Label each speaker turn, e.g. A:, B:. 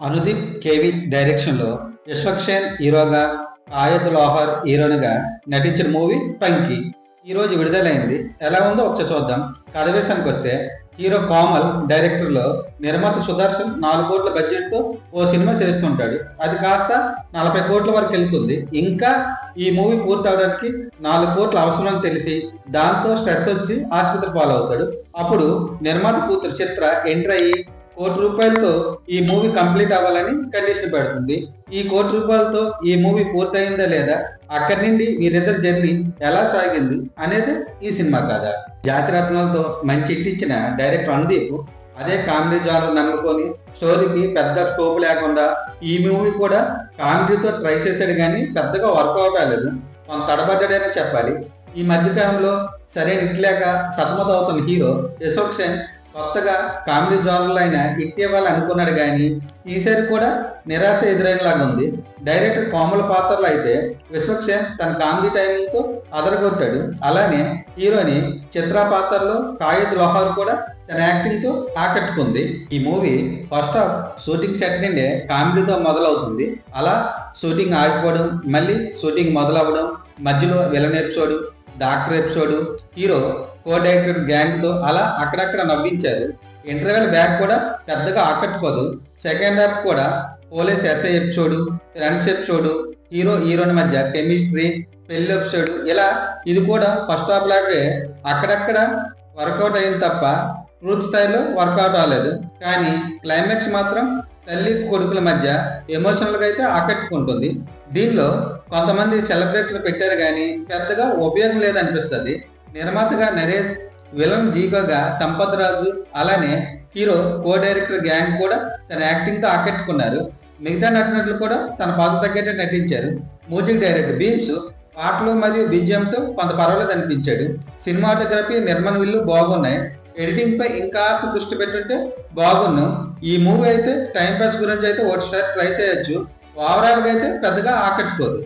A: Anudeep KV డైరెక్షన్లో యశ్వక్ హీరోగా, ఆయత్ లోహర్ హీరోయిన్గా నటించిన మూవీ పంకీ ఈరోజు విడుదలైంది. ఎలా ఉందో ఒకసారి చూద్దాం. కథ విషయానికి వస్తే హీరో కోమల్ డైరెక్టర్లో నిర్మాత సుదర్శన్ 4 కోట్ల బడ్జెట్తో ఓ సినిమా చేస్తుంటాడు. అది కాస్త 40 కోట్ల వరకు వెళ్తుంది. ఇంకా ఈ మూవీ పూర్తి అవడానికి 4 కోట్ల అవసరం తెలిసి దాంతో స్ట్రెస్ వచ్చి ఆసుపత్రి పాలవుతాడు. అప్పుడు నిర్మాత కూతురు చిత్ర ఎంటర్ అయ్యి ₹1 కోటి ఈ మూవీ కంప్లీట్ అవ్వాలని కండిషన్ పెడుతుంది. ఈ ₹1 కోటి ఈ మూవీ పూర్తయిందా లేదా, అక్కడి నుండి వీరిద్దరి జర్నీ ఎలా సాగింది అనేది ఈ సినిమా కథ. జాతిరత్నాలతో మంచి హిట్ ఇచ్చిన డైరెక్టర్ అనుదీప్ అదే కామెడీ జానర్ నమ్ముకొని స్టోరీకి పెద్ద స్కోప్ లేకుండా ఈ మూవీ కూడా కామెడీతో ట్రై చేశాడు, కానీ పెద్దగా వర్కౌట్ అవ్వలేదు. కొంత తడబడ్డాడనే చెప్పాలి. ఈ మధ్యకాలంలో సరైన హిట్ లేక సతమతం అవుతున్న హీరో యశ్వక్ కొత్తగా కామెడీ జానర్లో అయినా హిట్ ఇవ్వాలని అనుకున్నాడు, కానీ ఈసారి కూడా నిరాశ ఎదురైనలాగా ఉంది. డైరెక్టర్ కోమల పాత్రలో అయితే యశ్వక్ తన కామెడీ టైమింగ్తో అదరగొట్టాడు. అలానే హీరోని చిత్ర పాత్రలో కాయత్ లోహర్ కూడా తన యాక్టింగ్తో ఆకట్టుకుంది. ఈ movie first half shooting set నుండే కామెడీతో మొదలవుతుంది. అలా షూటింగ్ ఆగిపోవడం, మళ్ళీ షూటింగ్ మొదలవ్వడం, మధ్యలో villain episode, doctor episode, hero co director గ్యాంగ్తో అలా అక్కడక్కడ నవ్వించారు. ఇంటర్వెల్ బ్యాక్ కూడా పెద్దగా ఆకట్టుకోదు. సెకండ్ హాఫ్ కూడా police SI episode, friends episode, heroine మధ్య కెమిస్ట్రీ, పెళ్లి ఎపిసోడ్, ఇలా ఇది కూడా ఫస్ట్ హాఫ్ లాగే అక్కడక్కడ వర్కౌట్ అయింది తప్ప పూర్తి స్థాయిలో వర్కౌట్ అవ్వలేదు. కానీ క్లైమాక్స్ మాత్రం తల్లి కొడుకుల మధ్య ఎమోషనల్గా అయితే ఆకట్టుకుంటుంది. దీనిలో కొంతమంది సెలబ్రిటీలు పెట్టారు, కానీ పెద్దగా ఉపయోగం లేదనిపిస్తుంది. నిర్మాతగా నరేష్, విలన్ జీకోగా సంపత్ రాజు, అలానే హీరో కో డైరెక్టర్ గ్యాంగ్ కూడా తన యాక్టింగ్తో ఆకట్టుకున్నారు. మిగతా నటినట్లు కూడా తన పాత్ర తగ్గట్టే నటించారు. మ్యూజిక్ డైరెక్టర్ బీమ్స్ పాటలు మరియు బీజిఎంతో కొంత పర్వాలేదు అనిపించాడు. సినిమాటోగ్రఫీ, నిర్మాణ విల్లు బాగున్నాయి. ఎడిటింగ్ పై ఇంకా దృష్టి పెట్టుంటే బాగున్నాం. ఈ మూవీ అయితే టైం పాస్ గురించి అయితే ఒకసారి ట్రై చేయొచ్చు. ఓవరాల్గా అయితే పెద్దగా ఆకట్టుకోదు.